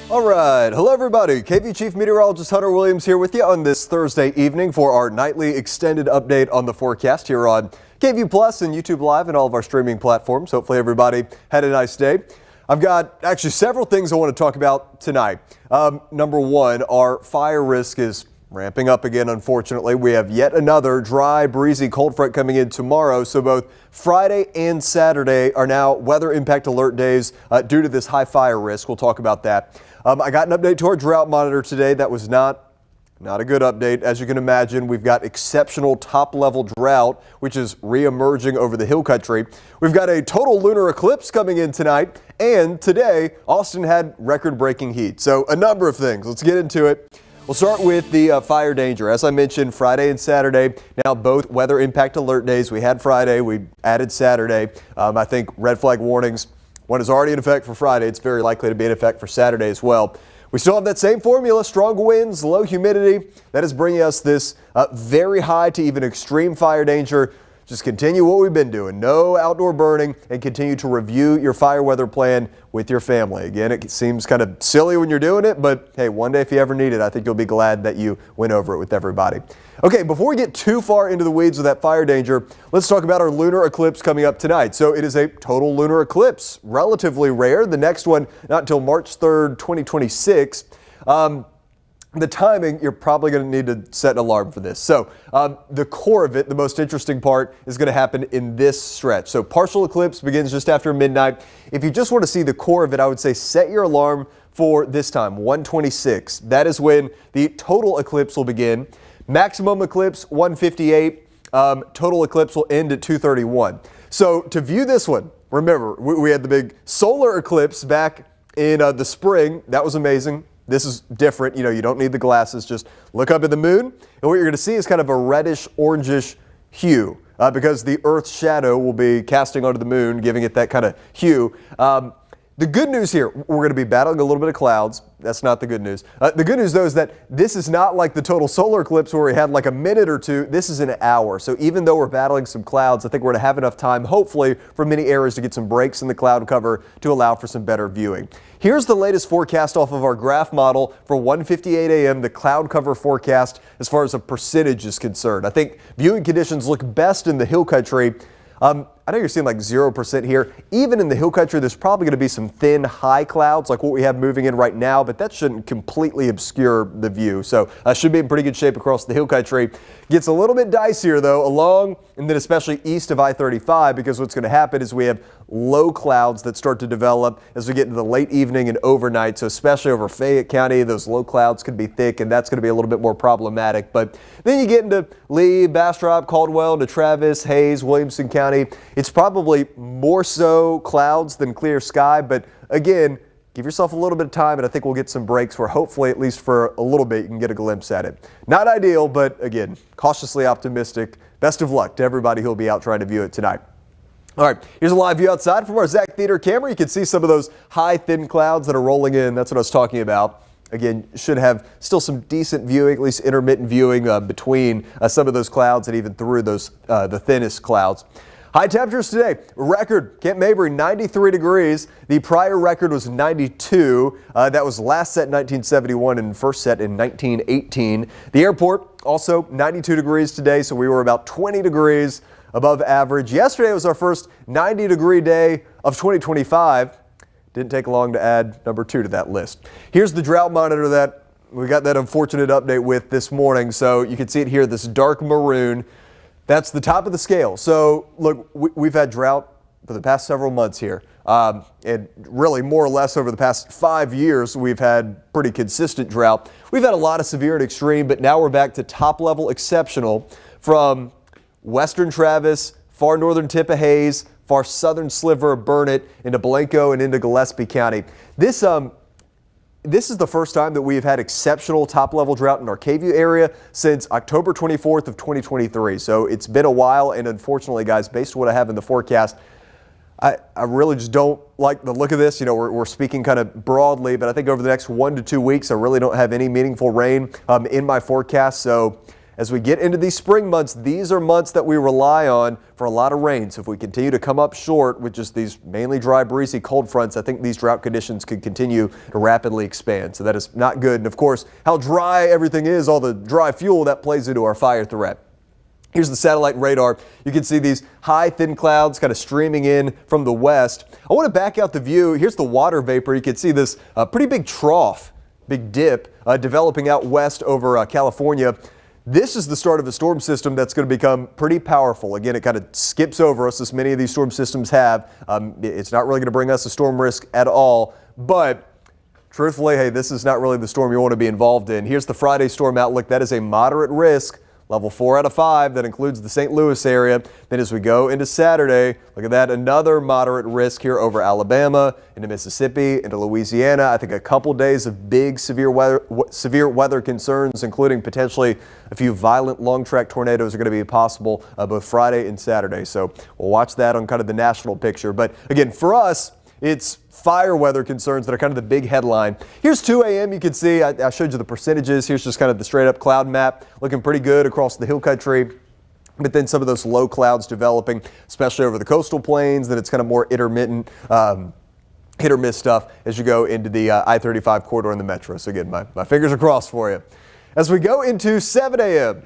All right. Hello, everybody. KV Chief Meteorologist Hunter Williams here with you on this Thursday evening for our nightly extended update on the forecast here on KV Plus and YouTube Live and all of our streaming platforms. Hopefully everybody had a nice day. I've got actually several things I want to talk about tonight. Number one, our fire risk is ramping up again, unfortunately. We have yet another dry, breezy cold front coming in tomorrow. So both Friday and Saturday are now weather impact alert days due to this high fire risk. We'll talk about that. I got an update to our drought monitor today. That was not a good update. As you can imagine, we've got exceptional top-level drought, which is re-emerging over the hill country. We've got a total lunar eclipse coming in tonight, and today, Austin had record-breaking heat. So a number of things. Let's get into it. We'll start with the fire danger. As I mentioned, Friday and Saturday, now both weather impact alert days. We had Friday, we added Saturday. I think red flag warnings, one is already in effect for Friday. It's very likely to be in effect for Saturday as well. We still have that same formula, strong winds, low humidity. That is bringing us this very high to even extreme fire danger. Just continue what we've been doing. No outdoor burning, and continue to review your fire weather plan with your family. Again, it seems kind of silly when you're doing it, but hey, one day if you ever need it, I think you'll be glad that you went over it with everybody. Okay, before we get too far into the weeds with that fire danger, let's talk about our lunar eclipse coming up tonight. So it is a total lunar eclipse, relatively rare. The next one, not until March 3rd, 2026. The timing, you're probably going to need to set an alarm for this. So the core of it, the most interesting part, is going to happen in this stretch. So partial eclipse begins just after midnight. If you just want to see the core of it, I would say set your alarm for this time, 1:26. That is when the total eclipse will begin. Maximum eclipse, 1:58. Total eclipse will end at 2:31. So to view this one, remember, we had the big solar eclipse back in the spring. That was amazing. This is different. You know, you don't need the glasses. Just look up at the moon, and what you're going to see is kind of a reddish, orangish hue because the Earth's shadow will be casting onto the moon, giving it that kind of hue. The good news here, we're going to be battling a little bit of clouds. That's not the good news. The good news, though, is that this is not like the total solar eclipse where we had like a minute or two. This is an hour. So even though we're battling some clouds, I think we're going to have enough time, hopefully, for many areas to get some breaks in the cloud cover to allow for some better viewing. Here's the latest forecast off of our graph model for 1:58 a.m., the cloud cover forecast as far as a percentage is concerned. I think viewing conditions look best in the hill country. I know you're seeing like 0% here. Even in the hill country, there's probably going to be some thin high clouds like what we have moving in right now, but that shouldn't completely obscure the view. So should be in pretty good shape across the hill country. Gets a little bit dicier though along and then especially east of I-35, because what's going to happen is we have low clouds that start to develop as we get into the late evening and overnight. So especially over Fayette County, those low clouds could be thick, and that's going to be a little bit more problematic. But then you get into Lee, Bastrop, Caldwell, into Travis, Hayes, Williamson County. It's probably more so clouds than clear sky, but again, give yourself a little bit of time, and I think we'll get some breaks where hopefully, at least for a little bit, you can get a glimpse at it. Not ideal, but again, cautiously optimistic. Best of luck to everybody who'll be out trying to view it tonight. All right, here's a live view outside from our Zach Theater camera. You can see some of those high, thin clouds that are rolling in. That's what I was talking about. Again, should have still some decent viewing, at least intermittent viewing between some of those clouds and even through those the thinnest clouds. High temperatures today, record, Camp Mabry, 93 degrees. The prior record was 92. That was last set in 1971 and first set in 1918. The airport, also 92 degrees today, so we were about 20 degrees above average. Yesterday was our first 90-degree day of 2025. Didn't take long to add number 2 to that list. Here's the drought monitor that we got that unfortunate update with this morning. So you can see it here, this dark maroon. That's the top of the scale. So look, we've had drought for the past several months here. And really more or less over the past 5 years, we've had pretty consistent drought. We've had a lot of severe and extreme, but now we're back to top level exceptional from western Travis, far northern tip of Hayes, far southern sliver of Burnett, into Blanco and into Gillespie County. This is the first time that we've had exceptional top-level drought in our KView area since October 24th of 2023. So it's been a while, and unfortunately, guys, based on what I have in the forecast, I really just don't like the look of this. You know, we're speaking kind of broadly, but I think over the next 1 to 2 weeks, I really don't have any meaningful rain in my forecast. So as we get into these spring months, these are months that we rely on for a lot of rain. So if we continue to come up short with just these mainly dry, breezy cold fronts, I think these drought conditions could continue to rapidly expand. So that is not good. And of course, how dry everything is, all the dry fuel, that plays into our fire threat. Here's the satellite and radar. You can see these high, thin clouds kind of streaming in from the west. I want to back out the view. Here's the water vapor. You can see this pretty big trough, big dip developing out west over California. This is the start of a storm system that's going to become pretty powerful. Again, it kind of skips over us, as many of these storm systems have. It's not really going to bring us a storm risk at all, but truthfully, hey, this is not really the storm you want to be involved in. Here's the Friday storm outlook. That is a moderate risk. Level 4 out of 5, that includes the St. Louis area. Then as we go into Saturday, look at that, another moderate risk here over Alabama, into Mississippi, into Louisiana. I think a couple days of big severe weather concerns, including potentially a few violent long track tornadoes, are going to be possible both Friday and Saturday. So we'll watch that on kind of the national picture. But again, for us, it's fire weather concerns that are kind of the big headline. Here's 2 a.m. You can see I showed you the percentages. Here's just kind of the straight up cloud map, looking pretty good across the hill country. But then some of those low clouds developing, especially over the coastal plains. Then it's kind of more intermittent hit or miss stuff as you go into the I-35 corridor in the metro. So again, my fingers are crossed for you. As we go into 7 a.m.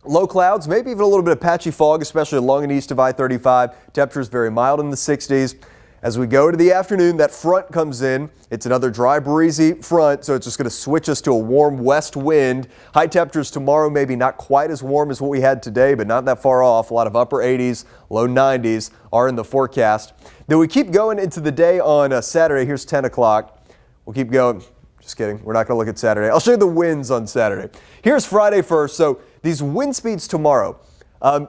Low clouds, maybe even a little bit of patchy fog, especially along and east of I-35. Temperatures very mild in the 60s. As we go to the afternoon, that front comes in. It's another dry, breezy front, so it's just going to switch us to a warm west wind. High temperatures tomorrow, maybe not quite as warm as what we had today, but not that far off. A lot of upper 80s, low 90s are in the forecast. Then we keep going into the day on Saturday. Here's 10 o'clock. We'll keep going. Just kidding. We're not going to look at Saturday. I'll show you the winds on Saturday. Here's Friday first. So these wind speeds tomorrow,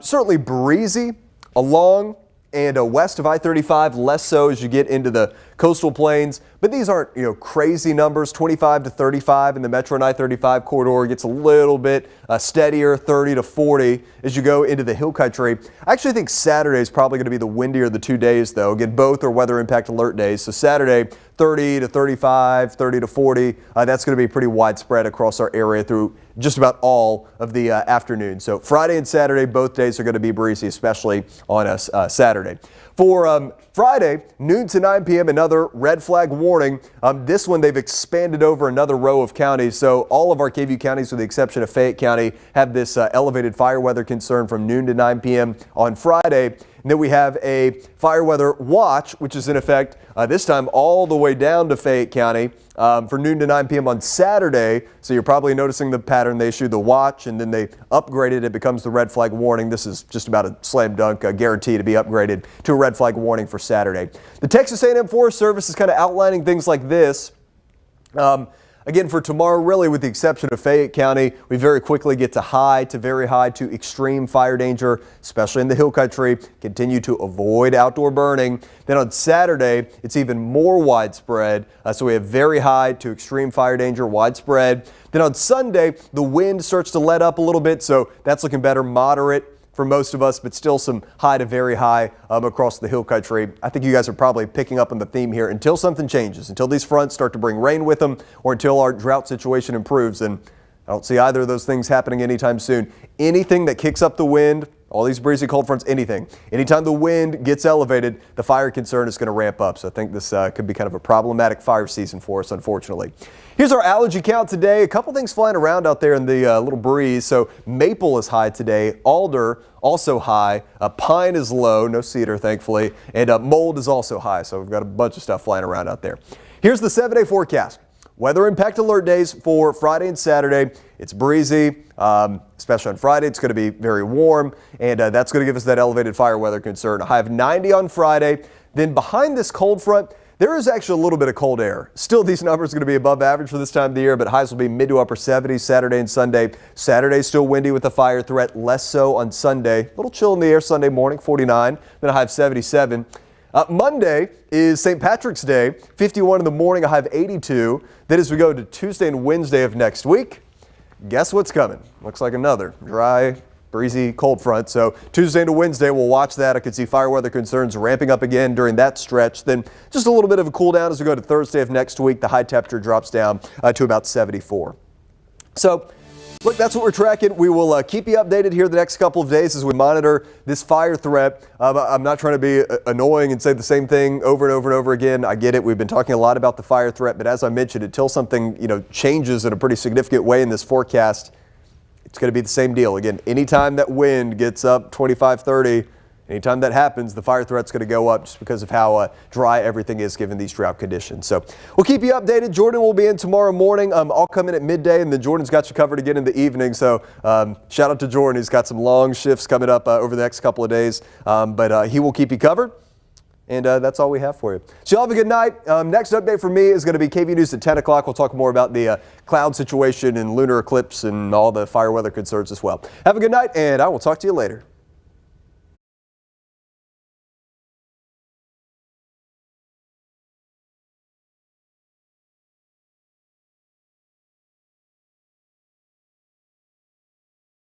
certainly breezy along and west of I-35, less so as you get into the coastal plains. But these aren't, crazy numbers. 25 to 35 in the metro and I-35 corridor. Gets a little bit steadier, 30 to 40 as you go into the hill country. I actually think Saturday is probably going to be the windier of the 2 days, though. Again, both are weather impact alert days. So Saturday, 30 to 35, 30 to 40. That's going to be pretty widespread across our area through just about all of the afternoon. So Friday and Saturday, both days are going to be breezy, especially on Saturday. For Friday, noon to 9 p.m., another red flag warning. This one, they've expanded over another row of counties. So all of our KVU counties, with the exception of Fayette County, have this elevated fire weather concern from noon to 9 p.m. on Friday. And then we have a fire weather watch, which is in effect this time all the way down to Fayette County for noon to 9 p.m. on Saturday. So you're probably noticing the pattern. They issued the watch and then they upgraded. It becomes the red flag warning. This is just about a slam dunk guarantee to be upgraded to a red flag warning for Saturday. The Texas A&M Forest Service is kind of outlining things like this. Again, for tomorrow, really, with the exception of Fayette County, we very quickly get to high to very high to extreme fire danger, especially in the hill country. Continue to avoid outdoor burning. Then on Saturday, it's even more widespread. So we have very high to extreme fire danger, widespread. Then on Sunday, the wind starts to let up a little bit, so that's looking better, moderate for most of us, but still some high to very high across the hill country. I think you guys are probably picking up on the theme here. Until something changes, until these fronts start to bring rain with them, or until our drought situation improves, and I don't see either of those things happening anytime soon. Anything that kicks up the wind, all these breezy cold fronts, anytime the wind gets elevated, the fire concern is going to ramp up. So I think this could be kind of a problematic fire season for us, unfortunately. Here's our allergy count today. A couple things flying around out there in the little breeze. So maple is high today. Alder also high. Pine is low. No cedar, thankfully. And mold is also high. So we've got a bunch of stuff flying around out there. Here's the 7-day forecast. Weather impact alert days for Friday and Saturday. It's breezy, especially on Friday. It's going to be very warm, and that's going to give us that elevated fire weather concern. A high of 90 on Friday. Then behind this cold front, there is actually a little bit of cold air. Still, these numbers are going to be above average for this time of the year, but highs will be mid to upper 70s Saturday and Sunday. Saturday still windy with a fire threat, less so on Sunday. A little chill in the air Sunday morning, 49, then a high of 77. Monday is St. Patrick's Day, 51 in the morning, a high of 82. Then as we go to Tuesday and Wednesday of next week, guess what's coming? Looks like another dry, breezy cold front. So Tuesday into Wednesday, we'll watch that. I could see fire weather concerns ramping up again during that stretch. Then just a little bit of a cool down as we go to Thursday of next week. The high temperature drops down to about 74. So Look, that's what we're tracking. We will keep you updated here the next couple of days as we monitor this fire threat. I'm not trying to be annoying and say the same thing over and over and over again. I get it. We've been talking a lot about the fire threat, but as I mentioned, until something changes in a pretty significant way in this forecast, it's going to be the same deal. Again, anytime that wind gets up 25, 30, anytime that happens, the fire threat's going to go up just because of how dry everything is given these drought conditions. So we'll keep you updated. Jordan will be in tomorrow morning. I'll come in at midday, and then Jordan's got you covered again in the evening. So shout out to Jordan. He's got some long shifts coming up over the next couple of days, but he will keep you covered. And that's all we have for you. So y'all have a good night. Next update from me is going to be KV News at 10 o'clock. We'll talk more about the cloud situation and lunar eclipse and all the fire weather concerns as well. Have a good night, and I will talk to you later.